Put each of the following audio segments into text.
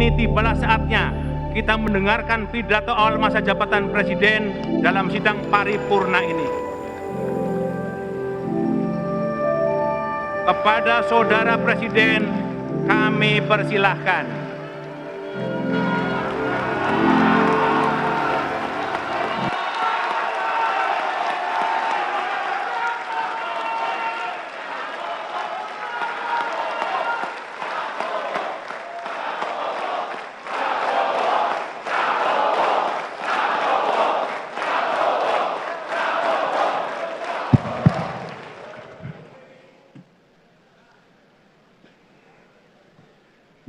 kini tibalah saatnya kita mendengarkan pidato awal masa jabatan Presiden dalam sidang paripurna ini. Kepada Saudara Presiden, kami persilahkan.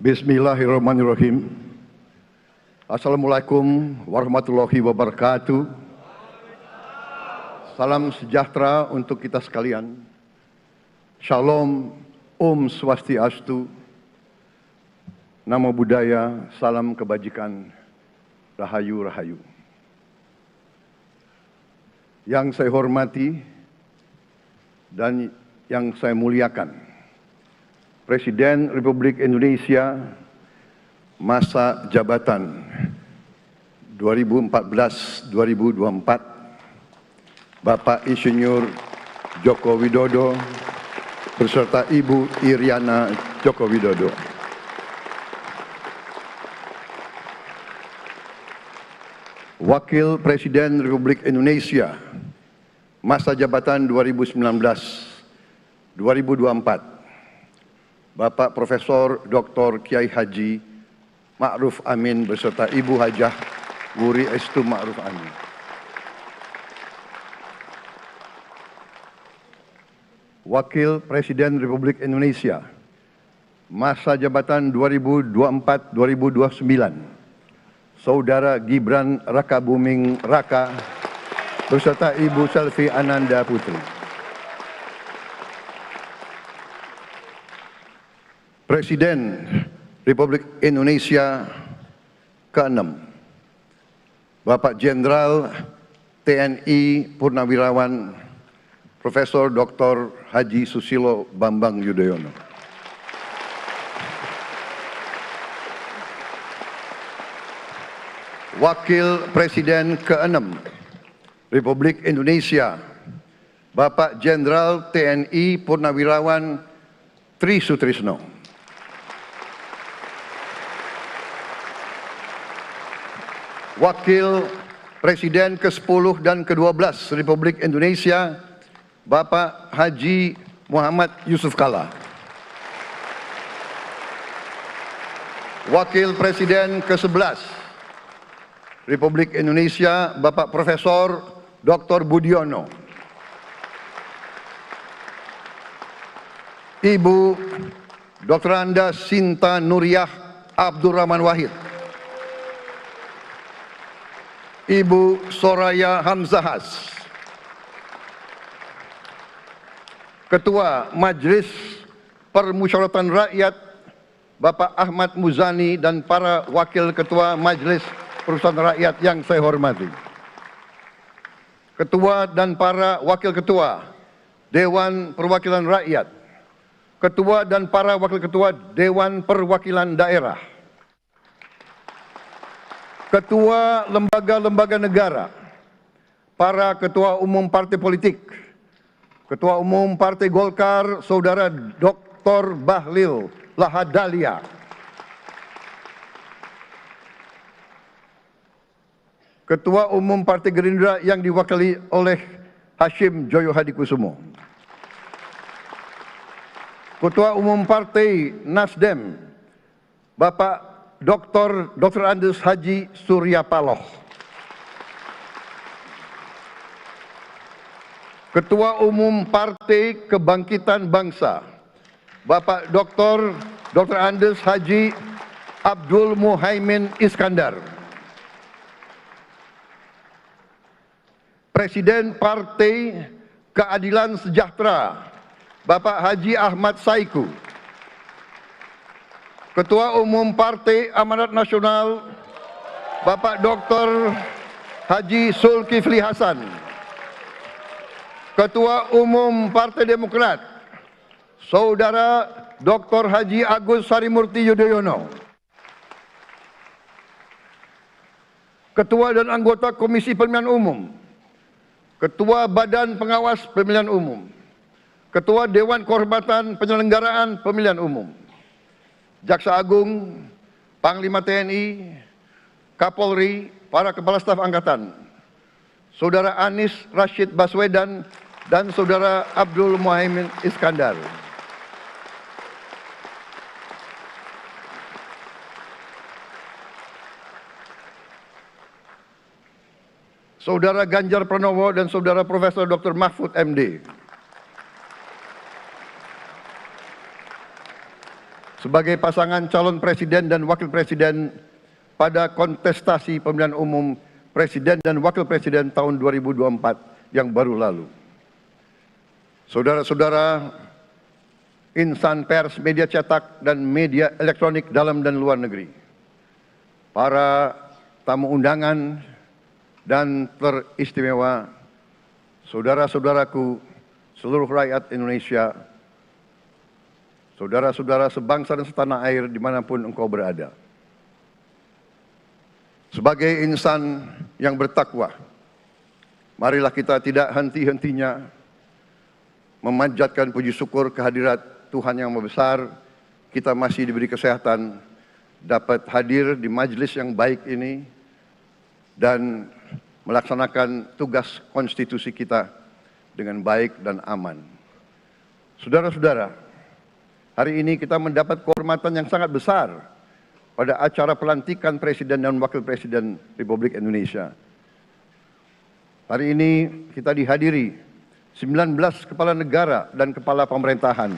Bismillahirrahmanirrahim. Assalamualaikum warahmatullahi wabarakatuh. Salam sejahtera untuk kita sekalian. Shalom, Om Swastiastu, Namo Buddhaya, salam kebajikan, Rahayu Rahayu. Yang saya hormati dan yang saya muliakan, Presiden Republik Indonesia masa jabatan 2014-2024, Bapak Insinyur Joko Widodo beserta Ibu Iriana Joko Widodo. Wakil Presiden Republik Indonesia masa jabatan 2019-2024, Bapak Profesor Dr. Kiai Haji Ma'ruf Amin beserta Ibu Hajah Wuri Estu Ma'ruf Amin. Wakil Presiden Republik Indonesia masa jabatan 2024-2029, Saudara Gibran Rakabuming Raka beserta Ibu Selvi Ananda Putri. Presiden Republik Indonesia ke-6, Bapak Jenderal TNI Purnawirawan Profesor Dr. Haji Susilo Bambang Yudhoyono. Wakil Presiden ke-6 Republik Indonesia, Bapak Jenderal TNI Purnawirawan Tri Sutrisno. Wakil Presiden ke-10 dan ke-12 Republik Indonesia, Bapak Haji Muhammad Yusuf Kalla. Wakil Presiden ke-11 Republik Indonesia, Bapak Profesor Dr. Budiono. Ibu Dr. Anda Sinta Nuriyah Abdurrahman Wahid. Ibu Soraya Hamzahas. Ketua Majelis Permusyawaratan Rakyat Bapak Ahmad Muzani dan para Wakil Ketua Majelis Permusyawaratan Rakyat yang saya hormati. Ketua dan para Wakil Ketua Dewan Perwakilan Rakyat, Ketua dan para Wakil Ketua Dewan Perwakilan Daerah, Ketua lembaga-lembaga negara, para Ketua Umum Partai Politik, Ketua Umum Partai Golkar, Saudara Dr. Bahlil Lahadalia, Ketua Umum Partai Gerindra yang diwakili oleh Hashim Joyo Hadikusumo, Ketua Umum Partai Nasdem, Bapak Dr. Andes Haji Surya Paloh, Ketua Umum Partai Kebangkitan Bangsa, Bapak Dr. Andes Haji Abdul Muhaimin Iskandar, Presiden Partai Keadilan Sejahtera, Bapak Haji Ahmad Saiku, Ketua Umum Partai Amanat Nasional, Bapak Dr. Haji Zulkifli Hasan, Ketua Umum Partai Demokrat, Saudara Dr. Haji Agus Harimurti Yudhoyono, Ketua dan anggota Komisi Pemilihan Umum, Ketua Badan Pengawas Pemilihan Umum, Ketua Dewan Kehormatan Penyelenggaraan Pemilihan Umum, Jaksa Agung, Panglima TNI, Kapolri, para Kepala Staf Angkatan, Saudara Anies Rashid Baswedan, dan Saudara Abdul Muhaimin Iskandar. Saudara Ganjar Pranowo dan Saudara Profesor Dr. Mahfud MD. Sebagai pasangan calon presiden dan wakil presiden pada kontestasi pemilihan umum presiden dan wakil presiden tahun 2024 yang baru lalu. Saudara-saudara insan pers, media cetak, dan media elektronik dalam dan luar negeri, para tamu undangan dan teristimewa, saudara-saudaraku, seluruh rakyat Indonesia, saudara-saudara sebangsa dan setanah air dimanapun engkau berada. Sebagai insan yang bertakwa, marilah kita tidak henti-hentinya memanjatkan puji syukur kehadirat Tuhan yang Maha Besar. Kita masih diberi kesehatan, dapat hadir di majelis yang baik ini, dan melaksanakan tugas konstitusi kita dengan baik dan aman. Saudara-saudara, hari ini kita mendapat kehormatan yang sangat besar pada acara pelantikan Presiden dan Wakil Presiden Republik Indonesia. Hari ini kita dihadiri 19 kepala negara dan kepala pemerintahan,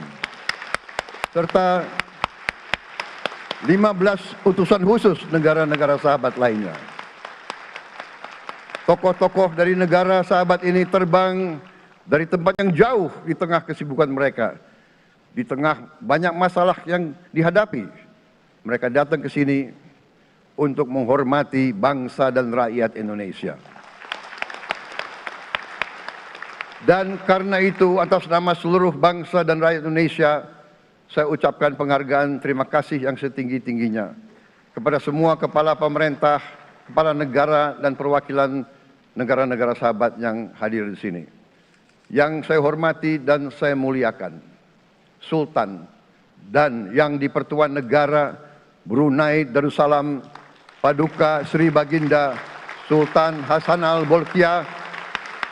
serta 15 utusan khusus negara-negara sahabat lainnya. Tokoh-tokoh dari negara sahabat ini terbang dari tempat yang jauh di tengah kesibukan mereka, di tengah banyak masalah yang dihadapi. Mereka datang ke sini untuk menghormati bangsa dan rakyat Indonesia. Dan karena itu, atas nama seluruh bangsa dan rakyat Indonesia, saya ucapkan penghargaan terima kasih yang setinggi-tingginya kepada semua kepala pemerintah, kepala negara, dan perwakilan negara-negara sahabat yang hadir di sini. Yang saya hormati dan saya muliakan, Sultan dan yang di Pertuan Negara Brunei Darussalam Paduka Sri Baginda Sultan Hassanal Bolkiah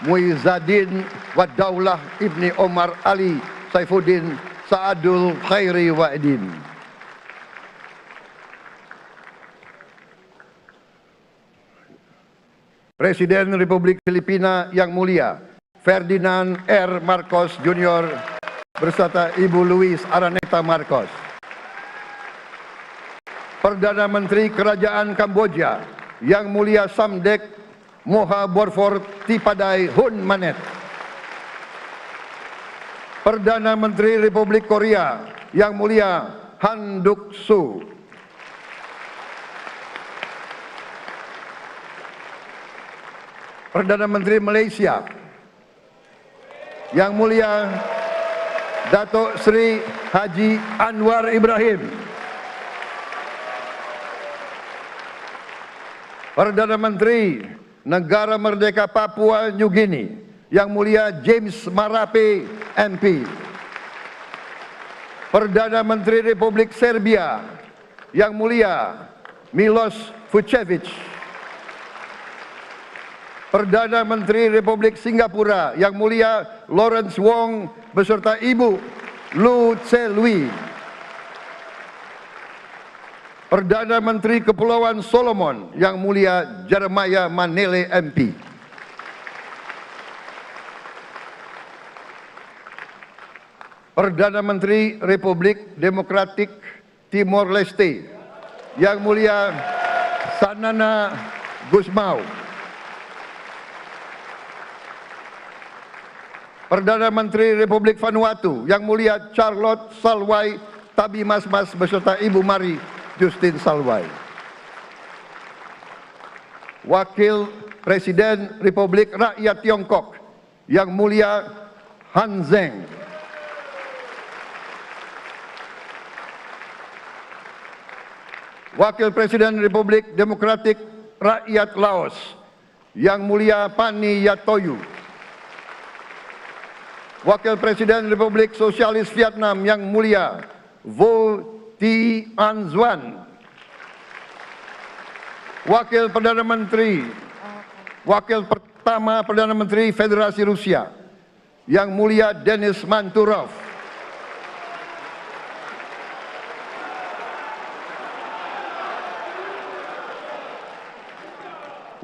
Muizzaddin Wadaulah Ibni Omar Ali Saifuddin Saadul Khairi Wa'idin. Presiden Republik Filipina yang mulia Ferdinand R. Marcos Jr. beserta Ibu Luis Araneta Marcos. Perdana Menteri Kerajaan Kamboja yang mulia Samdech Moha Borfor Tipadai Hun Manet. Perdana Menteri Republik Korea yang mulia Han Duck-soo. Perdana Menteri Malaysia yang mulia Datuk Seri Haji Anwar Ibrahim. Perdana Menteri Negara Merdeka Papua New Guinea yang mulia James Marape MP. Perdana Menteri Republik Serbia yang mulia Milos Vucevic. Perdana Menteri Republik Singapura yang mulia Lawrence Wong beserta Ibu Lu Tse Lui. Perdana Menteri Kepulauan Solomon yang mulia Jeremiah Manele MP. Perdana Menteri Republik Demokratik Timor Leste yang mulia Sanana Gusmao. Perdana Menteri Republik Vanuatu yang mulia Charlotte Salwai Tabimasmas beserta Ibu Mari Justin Salwai. Wakil Presiden Republik Rakyat Tiongkok yang mulia Han Zheng. Wakil Presiden Republik Demokratik Rakyat Laos, Yang Mulia Pani Yatoyu. Wakil Presiden Republik Sosialis Vietnam, Yang Mulia Vo Thi An Xuan. Wakil pertama Perdana Menteri Federasi Rusia, Yang Mulia Denis Manturov.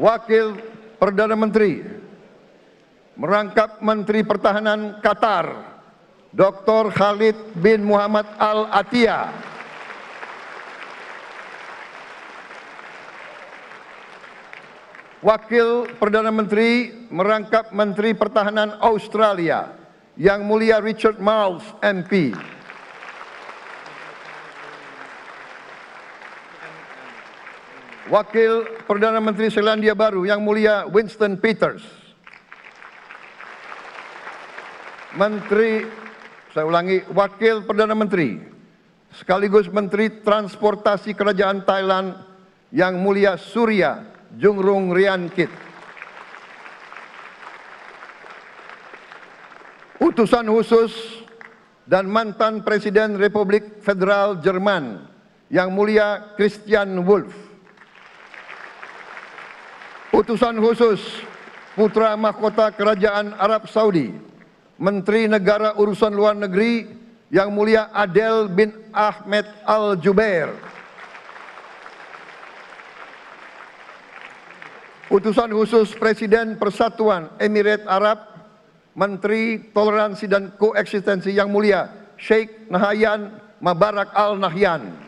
Wakil Perdana Menteri merangkap Menteri Pertahanan Qatar, Dr. Khalid bin Muhammad Al Attiyah. Wakil Perdana Menteri merangkap Menteri Pertahanan Australia, Yang Mulia Richard Marles, MP. Wakil Perdana Menteri Selandia Baru, Yang Mulia Winston Peters. Wakil Perdana Menteri sekaligus Menteri Transportasi Kerajaan Thailand, Yang Mulia Surya Jungrung Riankit. Utusan khusus dan mantan Presiden Republik Federal Jerman, Yang Mulia Christian Wulff. Utusan khusus Putra Mahkota Kerajaan Arab Saudi, Menteri Negara Urusan Luar Negeri, Yang Mulia Adel bin Ahmed Al Jubair. Utusan khusus Presiden Persatuan Emirat Arab, Menteri Toleransi dan Koeksistensi, Yang Mulia Sheikh Nahyan Mubarak Al Nahyan.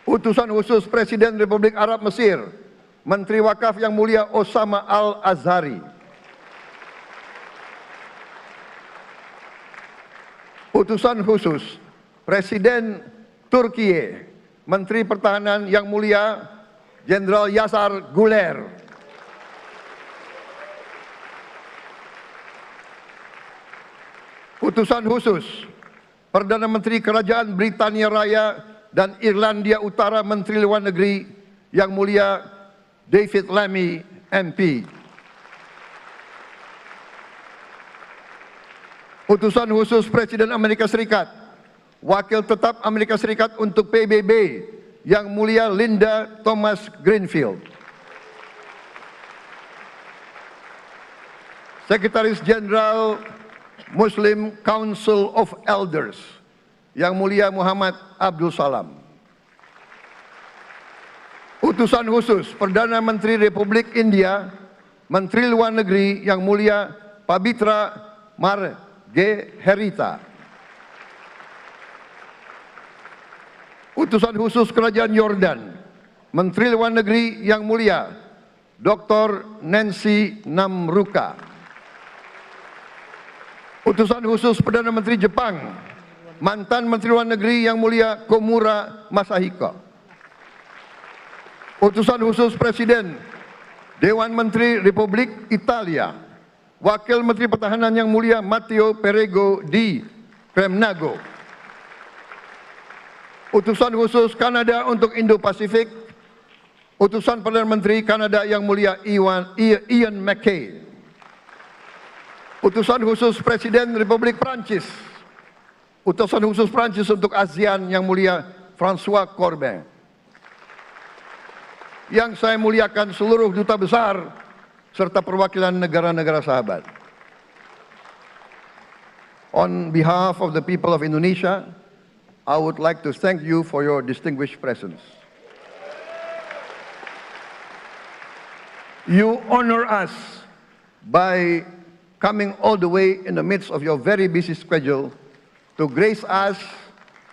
Utusan khusus Presiden Republik Arab Mesir, Menteri Wakaf, Yang Mulia Osama Al Azhari. Utusan khusus Presiden Turkiye, Menteri Pertahanan, Yang Mulia Jenderal Yasar Guler. Utusan khusus Perdana Menteri Kerajaan Britania Raya dan Irlandia Utara, Menteri Luar Negeri, Yang Mulia David Lammy, MP. Utusan khusus Presiden Amerika Serikat, Wakil Tetap Amerika Serikat untuk PBB, Yang Mulia Linda Thomas Greenfield. Sekretaris Jenderal Muslim Council of Elders, Yang Mulia Muhammad Abdul Salam. Utusan khusus Perdana Menteri Republik India, Menteri Luar Negeri, Yang Mulia Pabitra Margherita. Utusan khusus Kerajaan Yordan, Menteri Luar Negeri, Yang Mulia Dr. Nancy Namruka. Utusan khusus Perdana Menteri Jepang, mantan Menteri Luar Negeri, Yang Mulia Komura Masahiko. Utusan khusus Presiden Dewan Menteri Republik Italia, Wakil Menteri Pertahanan, Yang Mulia Matteo Perego di Cremnago. Utusan khusus Kanada untuk Indo-Pasifik, Utusan Perdana Menteri Kanada, Yang Mulia Ian MacKay. Utusan khusus Presiden Republik Prancis, Utusan khusus Prancis untuk ASEAN, Yang Mulia François Corbin. Yang saya muliakan seluruh duta besar serta perwakilan negara-negara sahabat. On behalf of the people of Indonesia, I would like to thank you for your distinguished presence. You honor us by coming all the way in the midst of your very busy schedule to grace us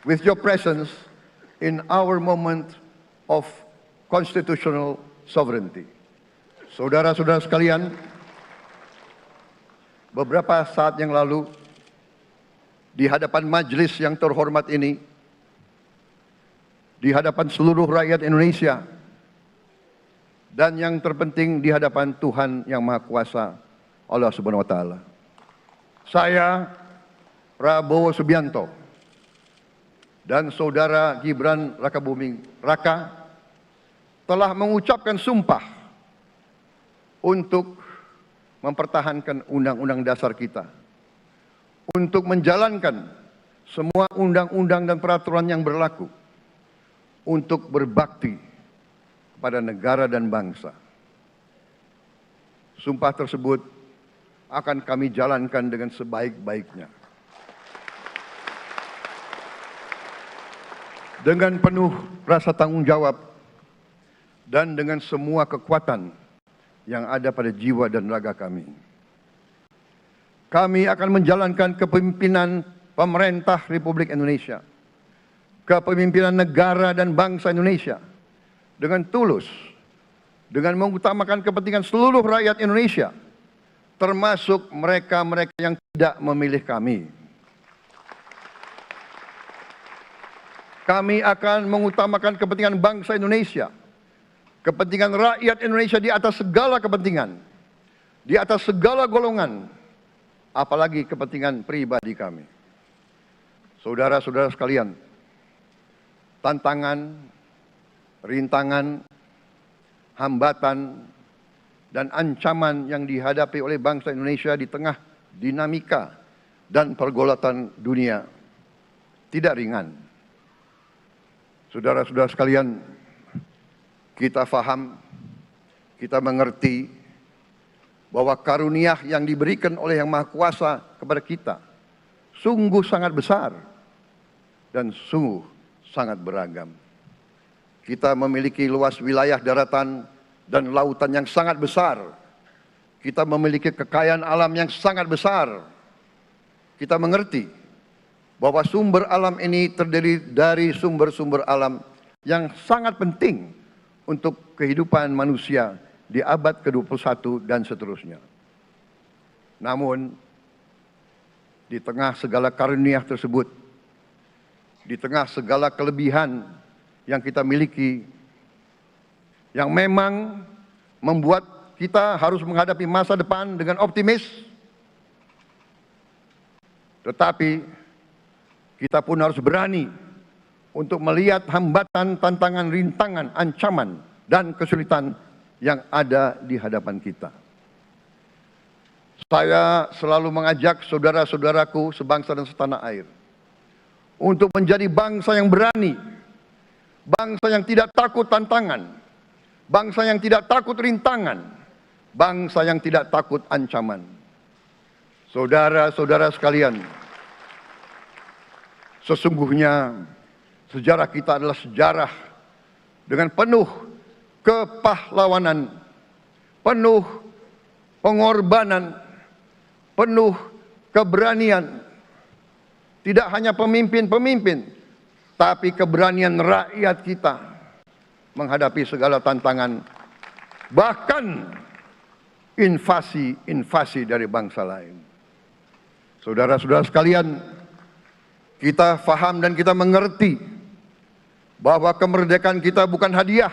with your presence in our moment of constitutional sovereignty. Saudara-saudara sekalian, beberapa saat yang lalu di hadapan majelis yang terhormat ini, di hadapan seluruh rakyat Indonesia, dan yang terpenting di hadapan Tuhan Yang Maha Kuasa, Allah Subhanahu wa Ta'ala, saya Prabowo Subianto dan Saudara Gibran Rakabuming Raka telah mengucapkan sumpah untuk mempertahankan Undang-Undang Dasar kita, untuk menjalankan semua undang-undang dan peraturan yang berlaku, untuk berbakti kepada negara dan bangsa. Sumpah tersebut akan kami jalankan dengan sebaik-baiknya. Dengan penuh rasa tanggung jawab dan dengan semua kekuatan yang ada pada jiwa dan raga kami. Kami akan menjalankan kepemimpinan pemerintah Republik Indonesia, kepemimpinan negara dan bangsa Indonesia dengan tulus, dengan mengutamakan kepentingan seluruh rakyat Indonesia, termasuk mereka-mereka yang tidak memilih kami. Kami akan mengutamakan kepentingan bangsa Indonesia, kepentingan rakyat Indonesia di atas segala kepentingan, di atas segala golongan, apalagi kepentingan pribadi kami. Saudara-saudara sekalian, tantangan, rintangan, hambatan, dan ancaman yang dihadapi oleh bangsa Indonesia di tengah dinamika dan pergolatan dunia tidak ringan. Saudara-saudara sekalian, kita faham, kita mengerti bahwa karunia yang diberikan oleh Yang Maha Kuasa kepada kita sungguh sangat besar dan sungguh sangat beragam. Kita memiliki luas wilayah daratan dan lautan yang sangat besar. Kita memiliki kekayaan alam yang sangat besar. Kita mengerti bahwa sumber alam ini terdiri dari sumber-sumber alam yang sangat penting untuk kehidupan manusia di abad ke-21 dan seterusnya. Namun, di tengah segala karunia tersebut, di tengah segala kelebihan yang kita miliki, yang memang membuat kita harus menghadapi masa depan dengan optimis, tetapi kita pun harus berani untuk melihat hambatan, tantangan, rintangan, ancaman, dan kesulitan yang ada di hadapan kita. Saya selalu mengajak saudara-saudaraku sebangsa dan setanah air untuk menjadi bangsa yang berani, bangsa yang tidak takut tantangan, bangsa yang tidak takut rintangan, bangsa yang tidak takut ancaman. Saudara-saudara sekalian, sesungguhnya sejarah kita adalah sejarah dengan penuh kepahlawanan, penuh pengorbanan, penuh keberanian. Tidak hanya pemimpin-pemimpin, tapi keberanian rakyat kita menghadapi segala tantangan, bahkan invasi-invasi dari bangsa lain. Saudara-saudara sekalian, kita faham dan kita mengerti bahwa kemerdekaan kita bukan hadiah.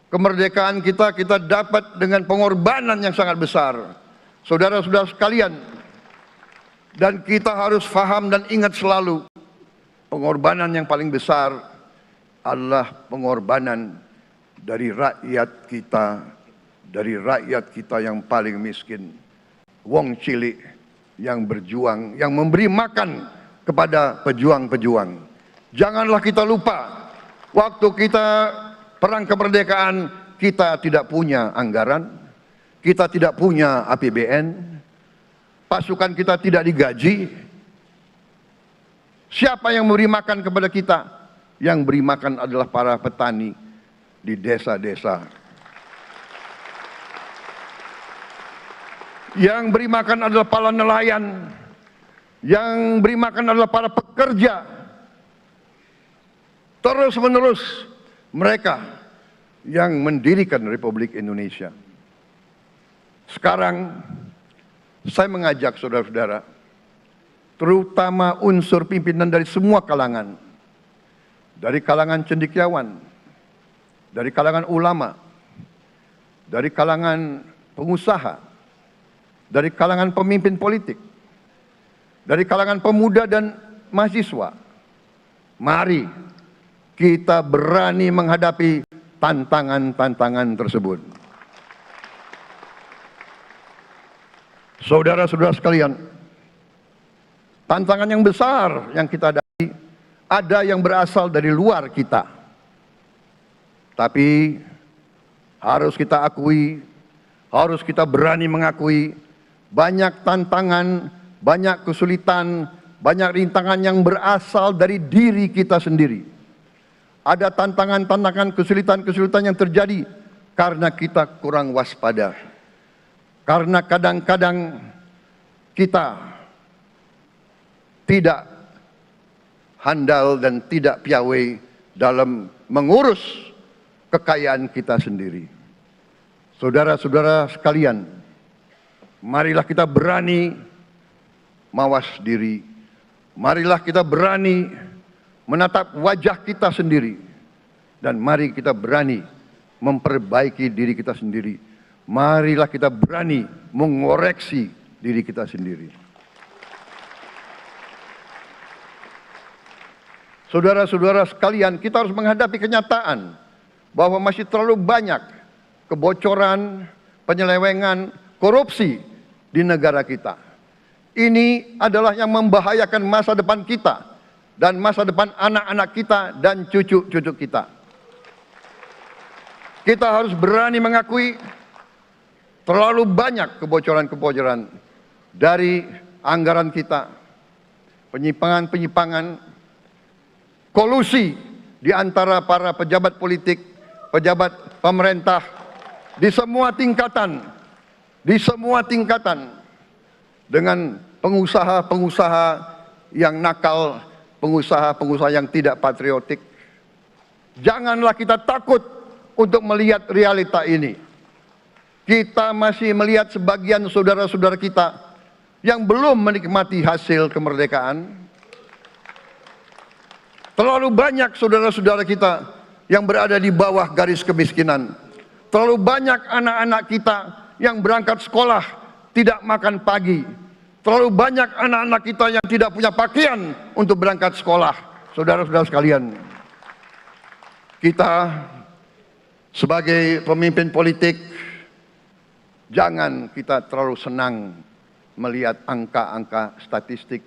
Kemerdekaan kita dapat dengan pengorbanan yang sangat besar. Saudara-saudara sekalian, dan kita harus faham dan ingat selalu, pengorbanan yang paling besar adalah pengorbanan dari rakyat kita yang paling miskin. Wong cilik yang berjuang, yang memberi makan kepada pejuang-pejuang. Janganlah kita lupa, waktu kita perang kemerdekaan, kita tidak punya anggaran, kita tidak punya APBN, pasukan kita tidak digaji. Siapa yang memberi makan kepada kita? Yang beri makan adalah para petani di desa-desa. Yang beri makan adalah para nelayan. Yang beri makan adalah para pekerja. Terus-menerus mereka yang mendirikan Republik Indonesia. Sekarang saya mengajak saudara-saudara, terutama unsur pimpinan dari semua kalangan, dari kalangan cendekiawan, dari kalangan ulama, dari kalangan pengusaha, dari kalangan pemimpin politik, dari kalangan pemuda dan mahasiswa, Mari kita berani menghadapi tantangan-tantangan tersebut. Saudara-saudara sekalian, tantangan yang besar yang kita hadapi ada yang berasal dari luar kita. Tapi harus kita akui, harus kita berani mengakui banyak tantangan, banyak kesulitan, banyak rintangan yang berasal dari diri kita sendiri. Ada tantangan-tantangan, kesulitan-kesulitan yang terjadi karena kita kurang waspada. Karena kadang-kadang kita tidak handal dan tidak piawai dalam mengurus kekayaan kita sendiri. Saudara-saudara sekalian, marilah kita berani mawas diri. Marilah kita berani menatap wajah kita sendiri. Dan mari kita berani memperbaiki diri kita sendiri. Marilah kita berani mengoreksi diri kita sendiri. Saudara-saudara sekalian, kita harus menghadapi kenyataan bahwa masih terlalu banyak kebocoran, penyelewengan, korupsi di negara kita. Ini adalah yang membahayakan masa depan kita dan masa depan anak-anak kita dan cucu-cucu kita. Kita harus berani mengakui terlalu banyak kebocoran-kebocoran dari anggaran kita, penyimpangan-penyimpangan, kolusi di antara para pejabat politik, pejabat pemerintah, di semua tingkatan, dengan pengusaha-pengusaha yang nakal, pengusaha-pengusaha yang tidak patriotik. Janganlah kita takut untuk melihat realita ini. Kita masih melihat sebagian saudara-saudara kita yang belum menikmati hasil kemerdekaan. Terlalu banyak saudara-saudara kita yang berada di bawah garis kemiskinan. Terlalu banyak anak-anak kita yang berangkat sekolah tidak makan pagi. Terlalu banyak anak-anak kita yang tidak punya pakaian untuk berangkat sekolah. Saudara-saudara sekalian, kita sebagai pemimpin politik, jangan kita terlalu senang melihat angka-angka statistik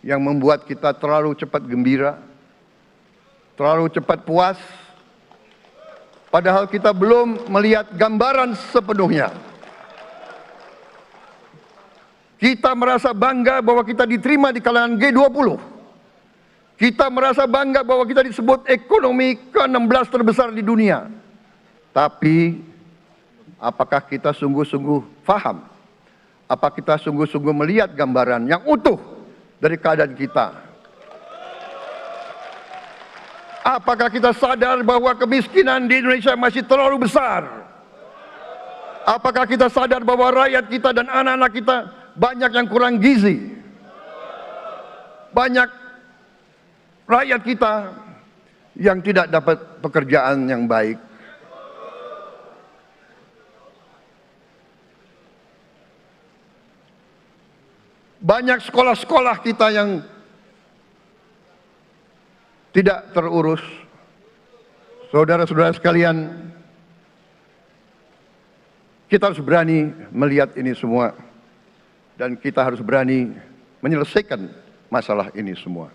yang membuat kita terlalu cepat gembira, terlalu cepat puas, padahal kita belum melihat gambaran sepenuhnya. Kita merasa bangga bahwa kita diterima di kalangan G20. Kita merasa bangga bahwa kita disebut ekonomi ke-16 terbesar di dunia. Tapi apakah kita sungguh-sungguh paham? Apa kita sungguh-sungguh melihat gambaran yang utuh dari keadaan kita? Apakah kita sadar bahwa kemiskinan di Indonesia masih terlalu besar? Apakah kita sadar bahwa rakyat kita dan anak-anak kita banyak yang kurang gizi? Banyak rakyat kita yang tidak dapat pekerjaan yang baik. Banyak sekolah-sekolah kita yang tidak terurus. Saudara-saudara sekalian, kita harus berani melihat ini semua. Dan kita harus berani menyelesaikan masalah ini semua.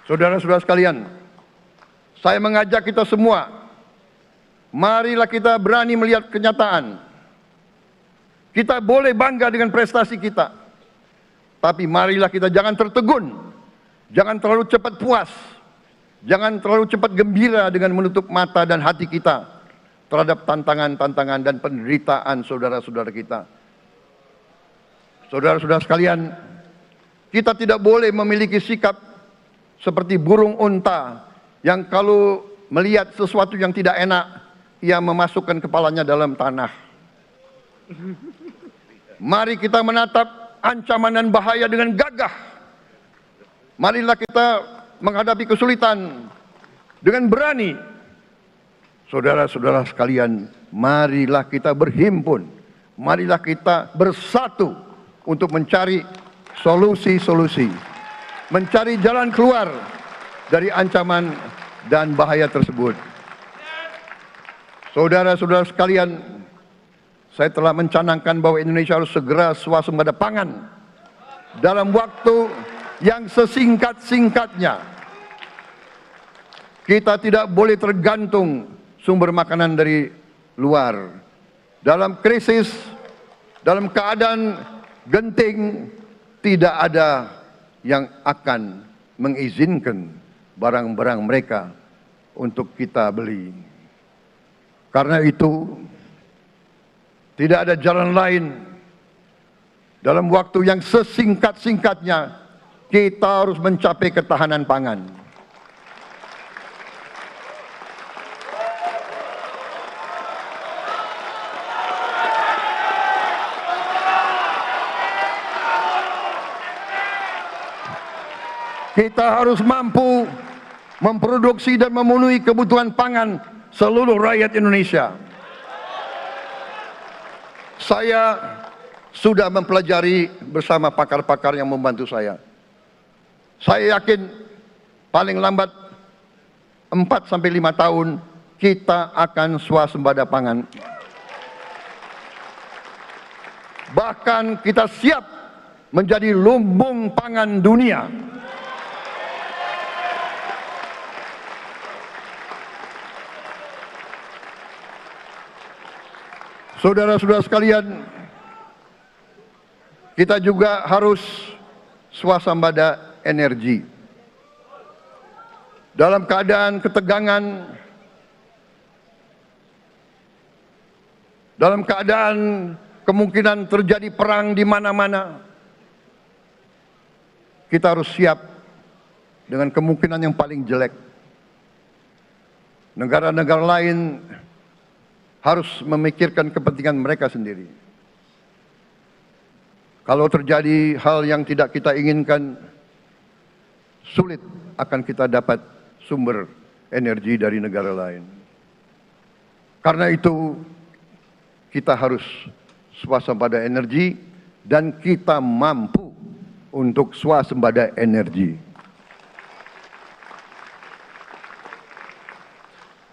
Saudara-saudara sekalian, saya mengajak kita semua, marilah kita berani melihat kenyataan. Kita boleh bangga dengan prestasi kita, tapi marilah kita jangan tertegun, jangan terlalu cepat puas, jangan terlalu cepat gembira dengan menutup mata dan hati kita terhadap tantangan-tantangan dan penderitaan saudara-saudara kita. Saudara-saudara sekalian, kita tidak boleh memiliki sikap seperti burung unta yang kalau melihat sesuatu yang tidak enak, ia memasukkan kepalanya dalam tanah. Mari kita menatap ancaman dan bahaya dengan gagah. Marilah kita menghadapi kesulitan dengan berani. Saudara-saudara sekalian, marilah kita berhimpun, marilah kita bersatu untuk mencari solusi-solusi, mencari jalan keluar dari ancaman dan bahaya tersebut. Saudara-saudara sekalian, saya telah mencanangkan bahwa Indonesia harus segera swasembada pangan dalam waktu yang sesingkat-singkatnya. Kita tidak boleh tergantung sumber makanan dari luar. Dalam krisis, dalam keadaan genting, tidak ada yang akan mengizinkan barang-barang mereka untuk kita beli. Karena itu, tidak ada jalan lain. Dalam waktu yang sesingkat-singkatnya, kita harus mencapai ketahanan pangan. Kita harus mampu memproduksi dan memenuhi kebutuhan pangan seluruh rakyat Indonesia. Saya sudah mempelajari bersama pakar-pakar yang membantu saya. Saya yakin paling lambat 4 sampai 5 tahun kita akan swasembada pangan. Bahkan kita siap menjadi lumbung pangan dunia. Saudara-saudara sekalian, kita juga harus swasembada energi. Dalam keadaan ketegangan, dalam keadaan kemungkinan terjadi perang di mana-mana, kita harus siap dengan kemungkinan yang paling jelek. Negara-negara lain harus memikirkan kepentingan mereka sendiri. Kalau terjadi hal yang tidak kita inginkan, sulit akan kita dapat sumber energi dari negara lain. Karena itu, kita harus swasembada energi dan kita mampu untuk swasembada energi.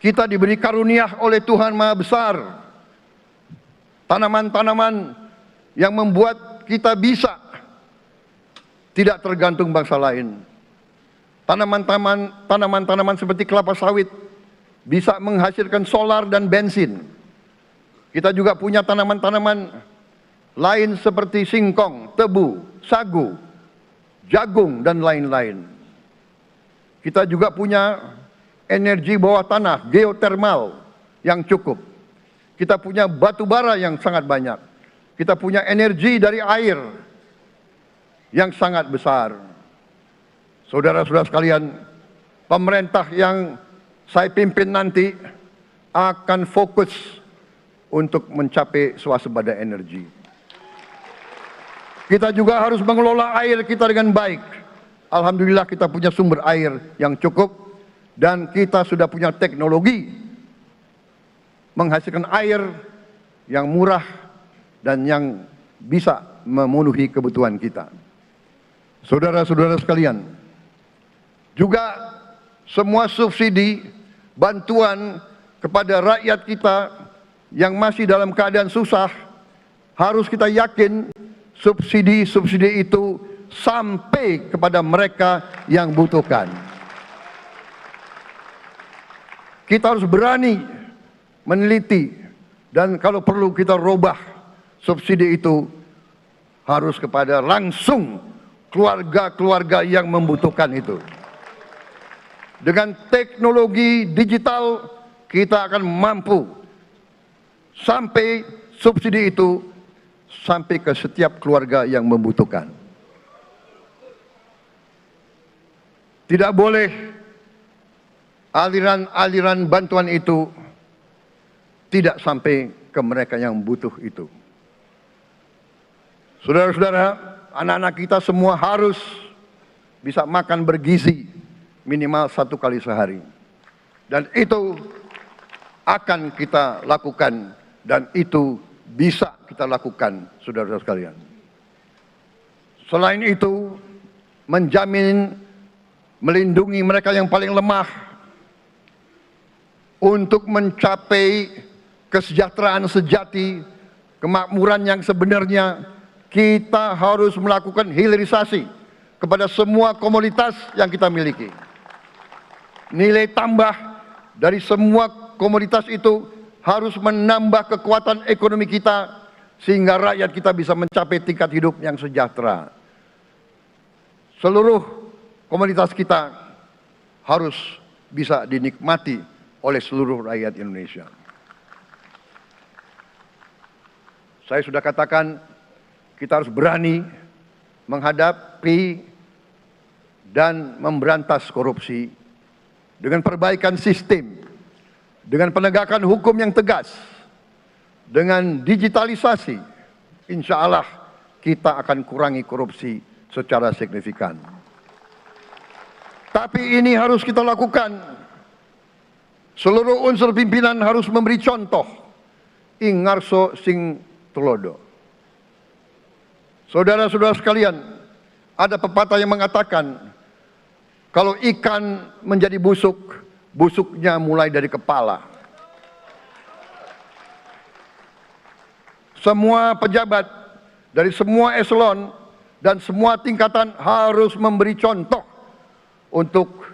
Kita diberi karunia oleh Tuhan Maha Besar, tanaman-tanaman yang membuat kita bisa tidak tergantung bangsa lain. Tanaman-tanaman seperti kelapa sawit bisa menghasilkan solar dan bensin. Kita juga punya tanaman-tanaman lain seperti singkong, tebu, sagu, jagung, dan lain-lain. Kita juga punya energi bawah tanah, geotermal yang cukup. Kita punya batu bara yang sangat banyak. Kita punya energi dari air yang sangat besar. Saudara-saudara sekalian, pemerintah yang saya pimpin nanti akan fokus untuk mencapai swasembada energi. Kita juga harus mengelola air kita dengan baik. Alhamdulillah kita punya sumber air yang cukup. Dan kita sudah punya teknologi menghasilkan air yang murah dan yang bisa memenuhi kebutuhan kita. Saudara-saudara sekalian, juga semua subsidi, bantuan kepada rakyat kita yang masih dalam keadaan susah, harus kita yakin subsidi-subsidi itu sampai kepada mereka yang butuhkan. Kita harus berani meneliti dan kalau perlu kita robah subsidi itu harus kepada langsung keluarga-keluarga yang membutuhkan itu. Dengan teknologi digital kita akan mampu sampai subsidi itu sampai ke setiap keluarga yang membutuhkan. Tidak boleh aliran-aliran bantuan itu tidak sampai ke mereka yang butuh itu. Saudara-saudara, anak-anak kita semua harus bisa makan bergizi minimal 1 kali sehari. Dan itu akan kita lakukan dan itu bisa kita lakukan, saudara-saudara sekalian. Selain itu, menjamin melindungi mereka yang paling lemah untuk mencapai kesejahteraan sejati, kemakmuran yang sebenarnya. Kita harus melakukan hilirisasi kepada semua komoditas yang kita miliki. Nilai tambah dari semua komoditas itu harus menambah kekuatan ekonomi kita sehingga rakyat kita bisa mencapai tingkat hidup yang sejahtera. Seluruh komoditas kita harus bisa dinikmati oleh seluruh rakyat Indonesia. Saya sudah katakan, kita harus berani menghadapi dan memberantas korupsi dengan perbaikan sistem, dengan penegakan hukum yang tegas, dengan digitalisasi. Insya Allah kita akan kurangi korupsi secara signifikan. Tapi ini harus kita lakukan. Seluruh unsur pimpinan harus memberi contoh. Ing ngarso sing tulodo. Saudara-saudara sekalian, ada pepatah yang mengatakan, kalau ikan menjadi busuk, busuknya mulai dari kepala. Semua pejabat dari semua eselon dan semua tingkatan harus memberi contoh untuk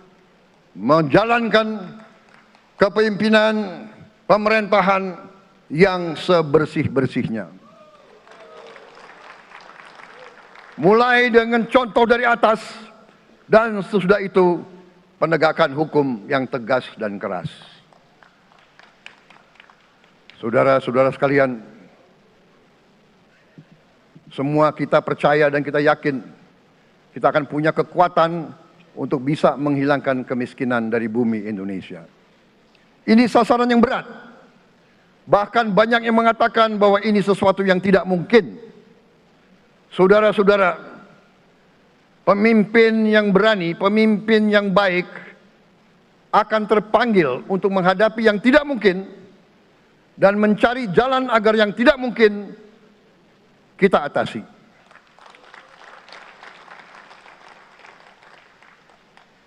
menjalankan kepemimpinan pemerintahan yang sebersih-bersihnya. Mulai dengan contoh dari atas dan sesudah itu penegakan hukum yang tegas dan keras. Saudara-saudara sekalian, semua kita percaya dan kita yakin kita akan punya kekuatan untuk bisa menghilangkan kemiskinan dari bumi Indonesia. Ini sasaran yang berat. Bahkan banyak yang mengatakan bahwa ini sesuatu yang tidak mungkin. Saudara-saudara, pemimpin yang berani, pemimpin yang baik akan terpanggil untuk menghadapi yang tidak mungkin dan mencari jalan agar yang tidak mungkin kita atasi.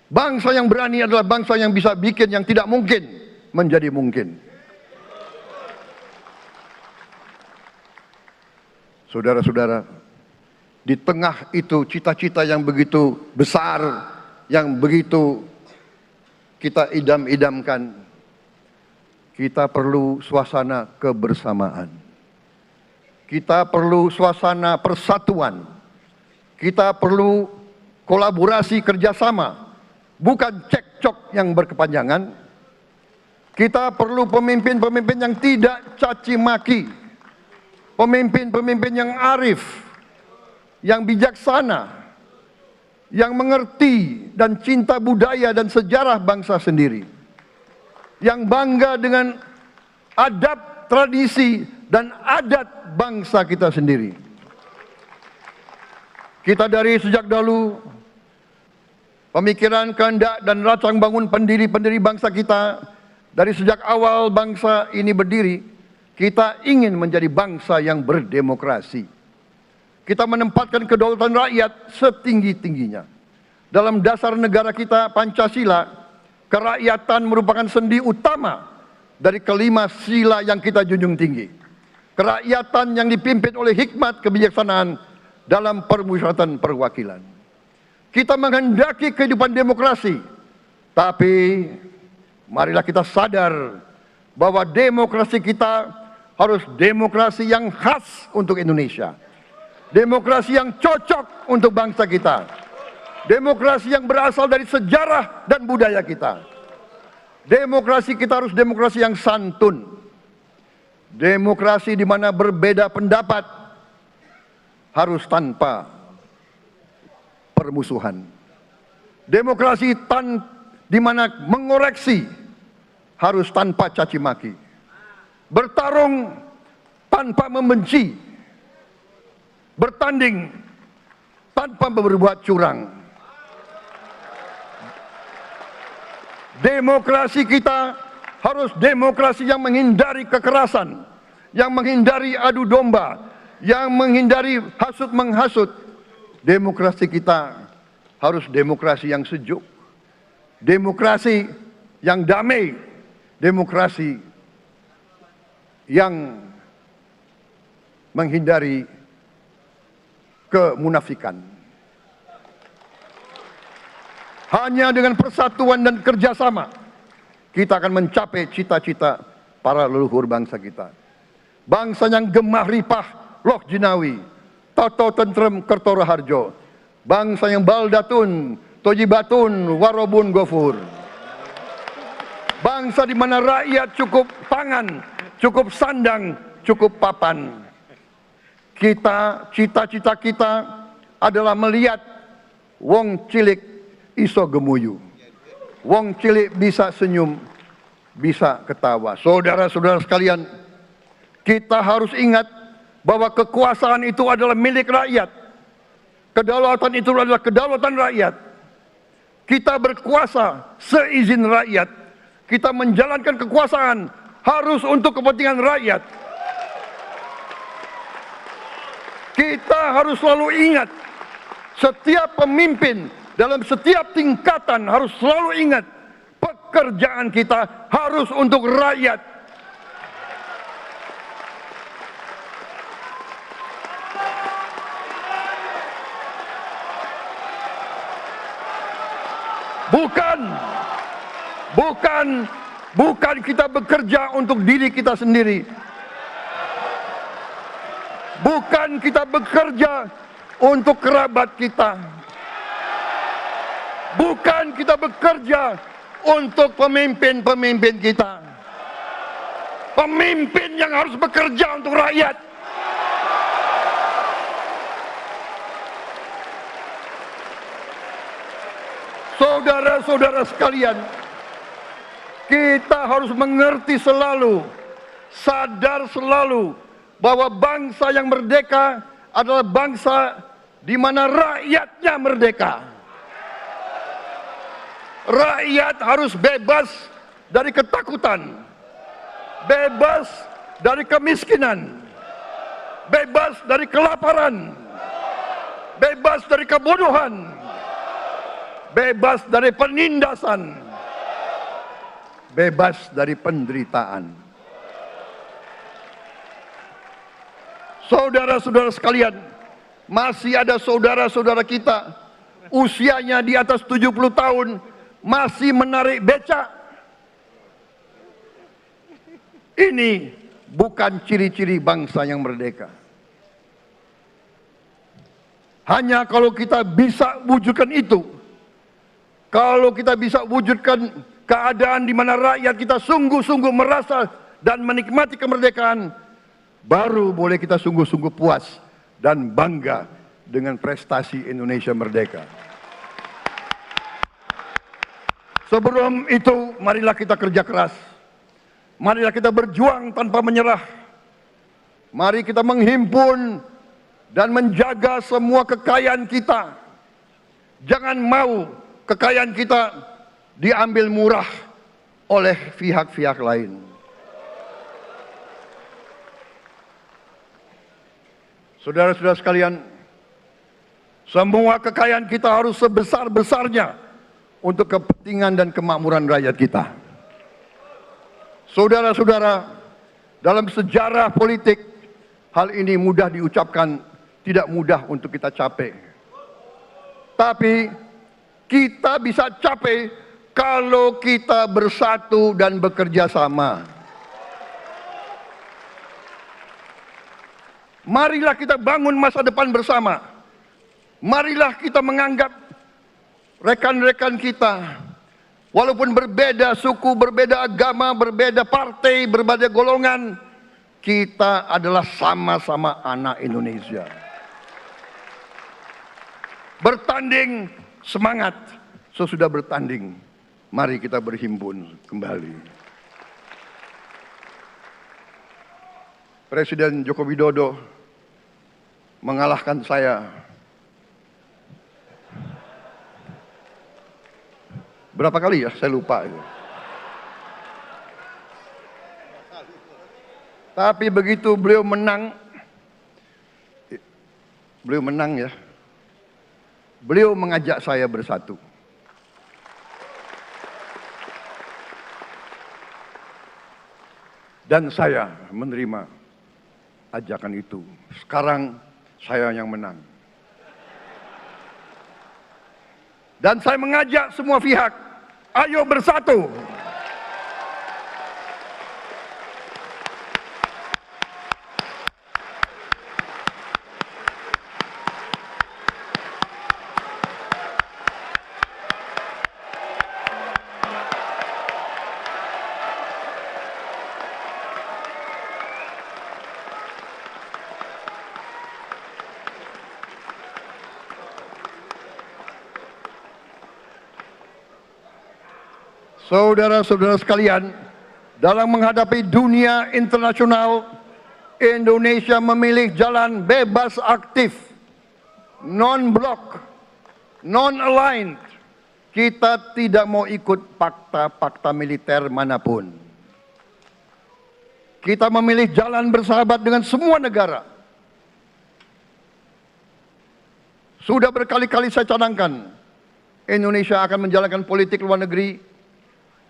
Bangsa yang berani adalah bangsa yang bisa bikin yang tidak mungkin menjadi mungkin. Saudara-saudara, di tengah itu cita-cita yang begitu besar, yang begitu kita idam-idamkan, kita perlu suasana kebersamaan. Kita perlu suasana persatuan. Kita perlu kolaborasi kerjasama, bukan cekcok yang berkepanjangan. Kita perlu pemimpin-pemimpin yang tidak caci maki, pemimpin-pemimpin yang arif, yang bijaksana, yang mengerti dan cinta budaya dan sejarah bangsa sendiri, yang bangga dengan adab, tradisi, dan adat bangsa kita sendiri. Kita dari sejak dahulu, pemikiran, kehendak, dan rancang bangun pendiri-pendiri bangsa kita, dari sejak awal bangsa ini berdiri, kita ingin menjadi bangsa yang berdemokrasi. Kita menempatkan kedaulatan rakyat setinggi-tingginya. Dalam dasar negara kita, Pancasila, kerakyatan merupakan sendi utama dari kelima sila yang kita junjung tinggi. Kerakyatan yang dipimpin oleh hikmat kebijaksanaan dalam permusyawaratan perwakilan. Kita menghendaki kehidupan demokrasi, tapi marilah kita sadar bahwa demokrasi kita harus demokrasi yang khas untuk Indonesia. Demokrasi yang cocok untuk bangsa kita. Demokrasi yang berasal dari sejarah dan budaya kita. Demokrasi kita harus demokrasi yang santun. Demokrasi di mana berbeda pendapat harus tanpa permusuhan. Demokrasi di mana mengoreksi harus tanpa caci maki. Bertarung tanpa membenci. Bertanding tanpa berbuat curang. Demokrasi kita harus demokrasi yang menghindari kekerasan, yang menghindari adu domba, yang menghindari hasut menghasut, demokrasi kita harus demokrasi yang sejuk, demokrasi yang damai, demokrasi yang menghindari kemunafikan. Hanya dengan persatuan dan kerjasama kita akan mencapai cita-cita para leluhur bangsa kita. Bangsa yang gemah ripah loh jinawi, toto tentrem kerto raharjo. Bangsa yang baldatun, tojibatun, warobun gofur. Bangsa di mana rakyat cukup pangan, cukup sandang, cukup papan. Cita-cita kita adalah melihat wong cilik iso gemuyu. Wong cilik bisa senyum, bisa ketawa. Saudara-saudara sekalian, kita harus ingat bahwa kekuasaan itu adalah milik rakyat. Kedaulatan itu adalah kedaulatan rakyat. Kita berkuasa seizin rakyat. Kita menjalankan kekuasaan harus untuk kepentingan rakyat. Kita harus selalu ingat, setiap pemimpin dalam setiap tingkatan harus selalu ingat, pekerjaan kita harus untuk rakyat. Bukan kita bekerja untuk diri kita sendiri. Bukan kita bekerja untuk kerabat kita. Bukan kita bekerja untuk pemimpin-pemimpin kita. Pemimpin yang harus bekerja untuk rakyat. Saudara-saudara sekalian, kita harus mengerti selalu, sadar selalu bahwa bangsa yang merdeka adalah bangsa di mana rakyatnya merdeka. Rakyat harus bebas dari ketakutan, bebas dari kemiskinan, bebas dari kelaparan, bebas dari kebodohan, bebas dari penindasan, bebas dari penderitaan. Saudara-saudara sekalian, masih ada saudara-saudara kita usianya di atas 70 tahun masih menarik becak. Ini bukan ciri-ciri bangsa yang merdeka. Hanya kalau kita bisa wujudkan itu, kalau kita bisa wujudkan keadaan di mana rakyat kita sungguh-sungguh merasa dan menikmati kemerdekaan, baru boleh kita sungguh-sungguh puas dan bangga dengan prestasi Indonesia merdeka. Sebelum itu, marilah kita kerja keras. Marilah kita berjuang tanpa menyerah. Mari kita menghimpun dan menjaga semua kekayaan kita. Jangan mau kekayaan kita diambil murah oleh pihak-pihak lain. Saudara-saudara sekalian, semua kekayaan kita harus sebesar-besarnya untuk kepentingan dan kemakmuran rakyat kita. Saudara-saudara, dalam sejarah politik, hal ini mudah diucapkan, tidak mudah untuk kita capai. Tapi kita bisa capai kalau kita bersatu dan bekerja sama. Marilah kita bangun masa depan bersama. Marilah kita menganggap rekan-rekan kita, walaupun berbeda suku, berbeda agama, berbeda partai, berbeda golongan, kita adalah sama-sama anak Indonesia. Bertanding, semangat. Sesudah bertanding, mari kita berhimpun kembali. Presiden Joko Widodo mengalahkan saya berapa kali ya, saya lupa. Tapi begitu beliau menang ya, beliau mengajak saya bersatu. Dan saya menerima ajakan itu. Sekarang saya yang menang. Dan saya mengajak semua pihak, ayo bersatu. Saudara-saudara sekalian, dalam menghadapi dunia internasional, Indonesia memilih jalan bebas aktif, non-blok, non-aligned. Kita tidak mau ikut fakta-fakta militer manapun. Kita memilih jalan bersahabat dengan semua negara. Sudah berkali-kali saya cadangkan, Indonesia akan menjalankan politik luar negeri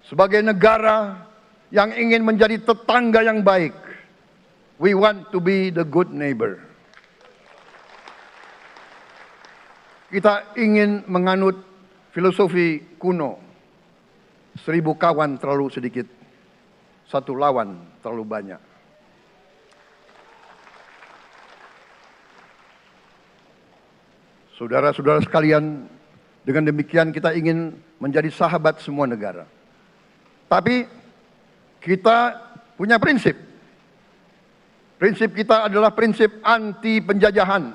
sebagai negara yang ingin menjadi tetangga yang baik. We want to be the good neighbor. Kita ingin menganut filosofi kuno. 1000 kawan terlalu sedikit, 1 lawan terlalu banyak. Saudara-saudara sekalian, dengan demikian kita ingin menjadi sahabat semua negara. Tapi kita punya prinsip. Prinsip kita adalah prinsip anti penjajahan.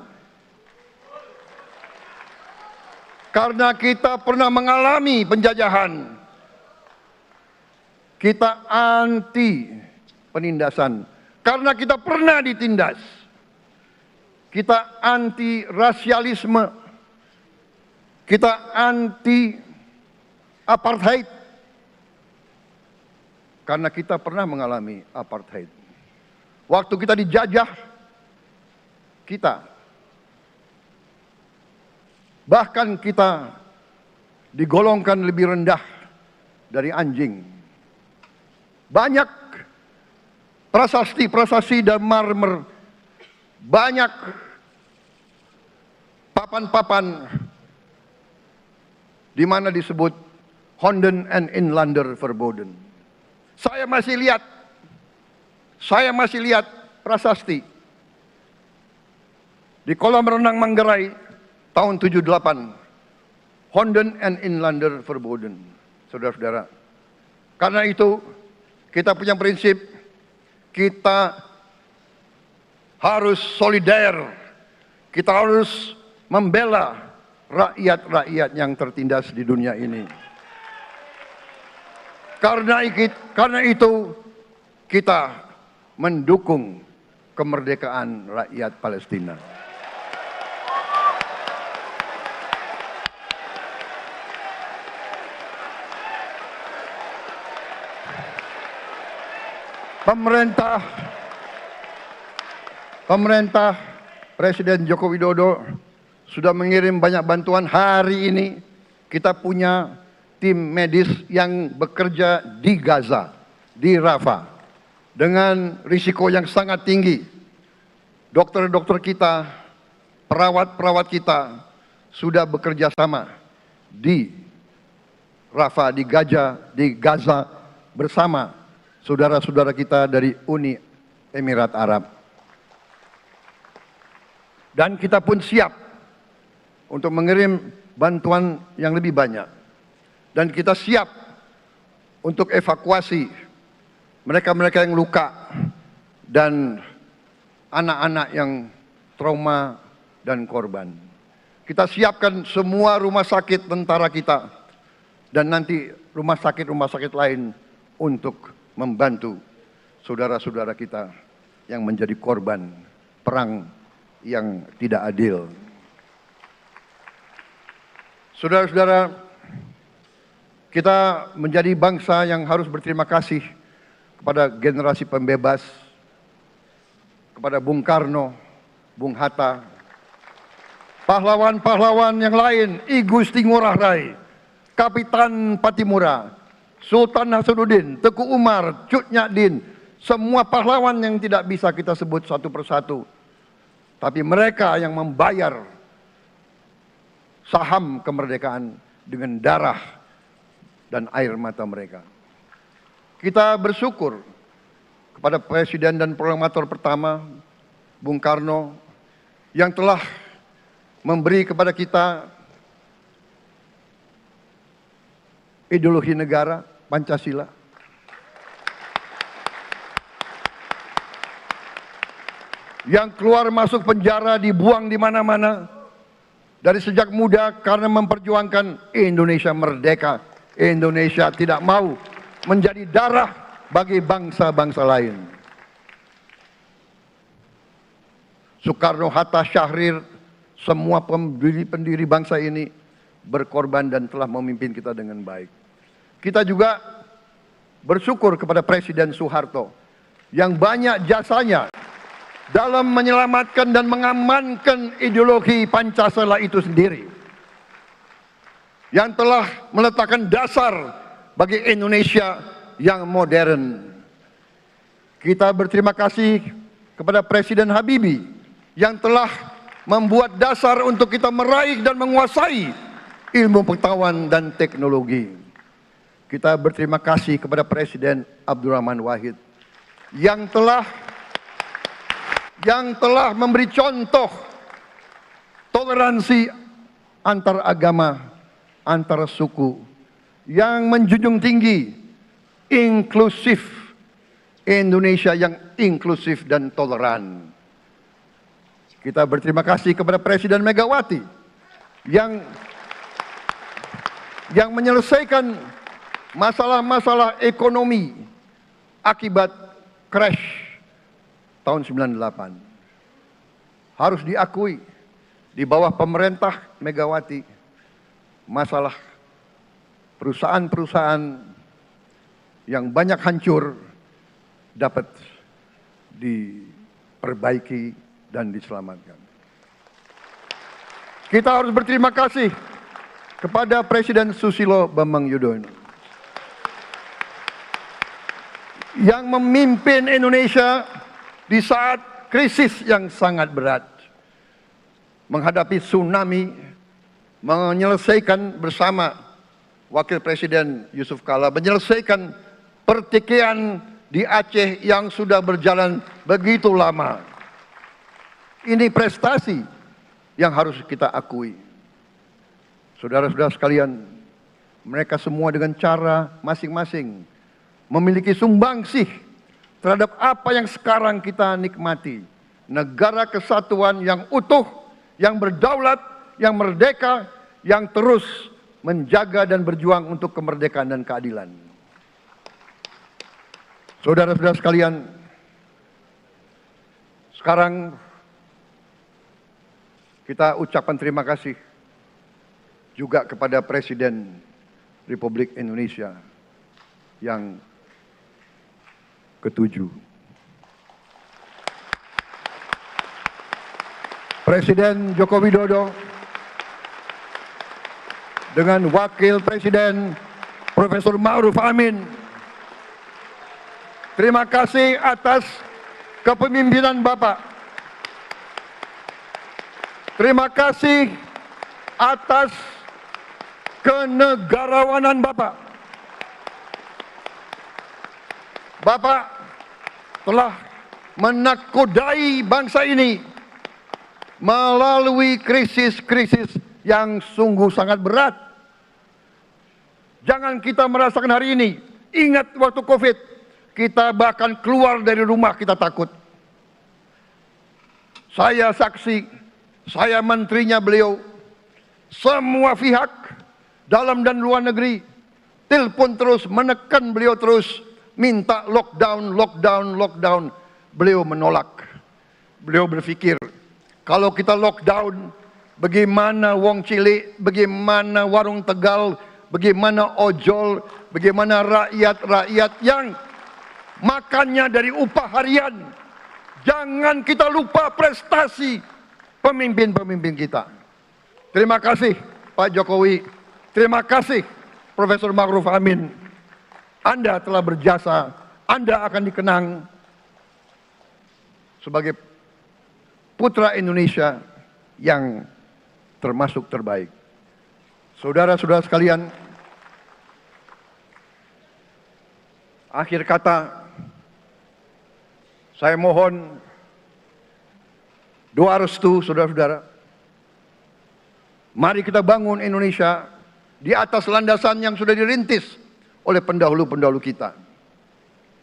Karena kita pernah mengalami penjajahan. Kita anti penindasan. Karena kita pernah ditindas. Kita anti rasialisme. Kita anti apartheid. Karena kita pernah mengalami apartheid. Waktu kita dijajah, bahkan kita digolongkan lebih rendah dari anjing. Banyak prasasti dan marmer, banyak papan-papan di mana disebut Honden en Inlander Verboden. Saya masih lihat prasasti di kolam renang Manggarai tahun 78. Honden en Inlander Verboden. Saudara-saudara, karena itu kita punya prinsip, kita harus solider, kita harus membela rakyat-rakyat yang tertindas di dunia ini. Karena itu kita mendukung kemerdekaan rakyat Palestina. Pemerintah Presiden Joko Widodo sudah mengirim banyak bantuan. Hari ini kita punya tim medis yang bekerja di Gaza, di Rafah, dengan risiko yang sangat tinggi. Dokter-dokter kita, perawat-perawat kita sudah bekerja sama di Rafah, di Gaza bersama saudara-saudara kita dari Uni Emirat Arab. Dan kita pun siap untuk mengirim bantuan yang lebih banyak. Dan kita siap untuk evakuasi mereka-mereka yang luka dan anak-anak yang trauma dan korban. Kita siapkan semua rumah sakit tentara kita dan nanti rumah sakit lain untuk membantu saudara-saudara kita yang menjadi korban perang yang tidak adil. Saudara-saudara, kita menjadi bangsa yang harus berterima kasih kepada generasi pembebas, kepada Bung Karno, Bung Hatta, pahlawan-pahlawan yang lain, I Gusti Ngurah Rai, Kapitan Patimura, Sultan Hasanuddin, Teku Umar, Cut Nyak semua pahlawan yang tidak bisa kita sebut satu persatu. Tapi mereka yang membayar saham kemerdekaan dengan darah dan air mata mereka. Kita bersyukur kepada Presiden dan Proklamator pertama, Bung Karno, yang telah memberi kepada kita ideologi negara, Pancasila. Yang keluar masuk penjara, dibuang di mana-mana dari sejak muda karena memperjuangkan Indonesia merdeka. Indonesia tidak mau menjadi darah bagi bangsa-bangsa lain. Soekarno, Hatta, Syahrir, semua pendiri bangsa ini berkorban dan telah memimpin kita dengan baik. Kita juga bersyukur kepada Presiden Soeharto yang banyak jasanya dalam menyelamatkan dan mengamankan ideologi Pancasila itu sendiri, yang telah meletakkan dasar bagi Indonesia yang modern. Kita berterima kasih kepada Presiden Habibie yang telah membuat dasar untuk kita meraih dan menguasai ilmu pengetahuan dan teknologi. Kita berterima kasih kepada Presiden Abdurrahman Wahid yang telah memberi contoh toleransi antar agama, antar suku, yang menjunjung tinggi inklusif, Indonesia yang inklusif dan toleran. Kita berterima kasih kepada Presiden Megawati yang menyelesaikan masalah-masalah ekonomi akibat crash tahun 98. Harus diakui, di bawah pemerintah Megawati, masalah perusahaan-perusahaan yang banyak hancur dapat diperbaiki dan diselamatkan. Kita harus berterima kasih kepada Presiden Susilo Bambang Yudhoyono yang memimpin Indonesia di saat krisis yang sangat berat, menghadapi tsunami, menyelesaikan bersama Wakil Presiden Yusuf Kala, menyelesaikan pertikaian di Aceh yang sudah berjalan begitu lama. Ini prestasi yang harus kita akui. Saudara-saudara sekalian, mereka semua dengan cara masing-masing memiliki sumbangsih terhadap apa yang sekarang kita nikmati. Negara kesatuan yang utuh, yang berdaulat, yang merdeka, yang terus menjaga dan berjuang untuk kemerdekaan dan keadilan. Saudara-saudara sekalian, sekarang kita ucapkan terima kasih juga kepada Presiden Republik Indonesia yang ke-7. Presiden Joko Widodo dengan Wakil Presiden Profesor Ma'ruf Amin. Terima kasih atas kepemimpinan Bapak. Terima kasih atas kenegarawanan Bapak. Bapak telah menakodai bangsa ini melalui krisis-krisis yang sungguh sangat berat. Jangan kita merasakan hari ini. Ingat waktu COVID, kita bahkan keluar dari rumah kita takut. Saya saksi, saya menterinya beliau, semua pihak dalam dan luar negeri telepon terus, menekan beliau terus, minta lockdown, lockdown, lockdown. Beliau menolak. Beliau berpikir, kalau kita lockdown, bagaimana wong cilik, bagaimana warung Tegal, bagaimana ojol, bagaimana rakyat-rakyat yang makannya dari upah harian. Jangan kita lupa prestasi pemimpin-pemimpin kita. Terima kasih Pak Jokowi. Terima kasih Profesor Ma'ruf Amin. Anda telah berjasa. Anda akan dikenang sebagai putra Indonesia yang termasuk terbaik. Saudara-saudara sekalian, akhir kata, saya mohon doa restu saudara-saudara. Mari kita bangun Indonesia di atas landasan yang sudah dirintis oleh pendahulu-pendahulu kita.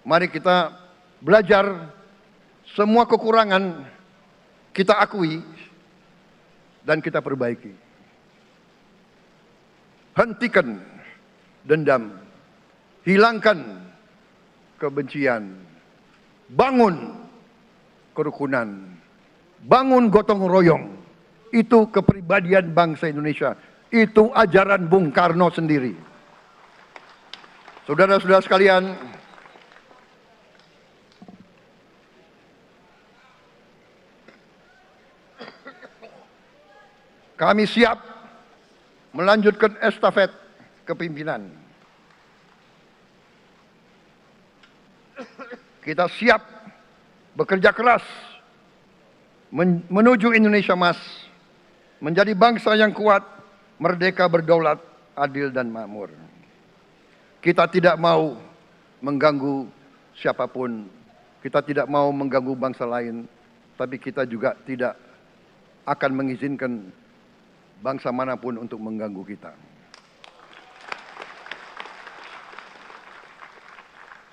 Mari kita belajar semua kekurangan kita akui dan kita perbaiki. Hentikan dendam, hilangkan kebencian, bangun kerukunan, bangun gotong royong. Itu kepribadian bangsa Indonesia. Itu ajaran Bung Karno sendiri. Saudara-saudara sekalian, kami siap melanjutkan estafet kepimpinan. Kita siap bekerja keras menuju Indonesia Emas, menjadi bangsa yang kuat, merdeka, berdaulat, adil dan makmur. Kita tidak mau mengganggu siapapun, kita tidak mau mengganggu bangsa lain, tapi kita juga tidak akan mengizinkan bangsa manapun untuk mengganggu kita.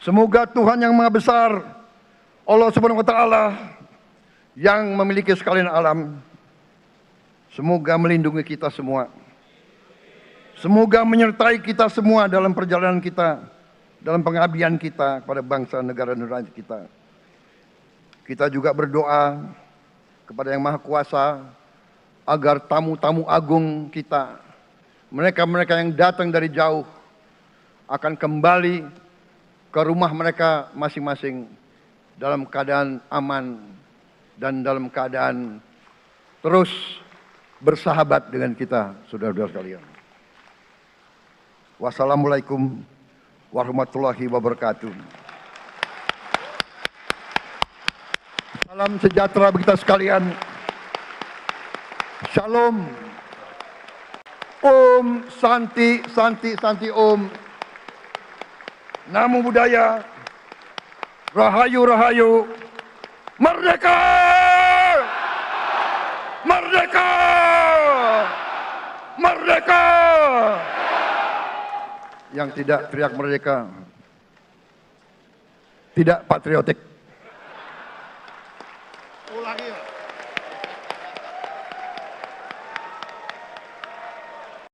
Semoga Tuhan yang Maha Besar, Allah Subhanahu wa Ta'ala, yang memiliki sekalian alam, semoga melindungi kita semua. Semoga menyertai kita semua dalam perjalanan kita, dalam pengabdian kita kepada bangsa, negara, dan rakyat kita. Kita juga berdoa kepada Yang Maha Kuasa agar tamu-tamu agung kita, mereka-mereka yang datang dari jauh, akan kembali ke rumah mereka masing-masing dalam keadaan aman dan dalam keadaan terus bersahabat dengan kita, saudara-saudara sekalian. Wassalamualaikum warahmatullahi wabarakatuh. Salam sejahtera bagi kita sekalian. Shalom. Om Santi, Santi, Santi Om. Namo Buddhaya. Rahayu, Rahayu. Merdeka! Merdeka! Merdeka! Yang tidak teriak merdeka tidak patriotik. Ulangi.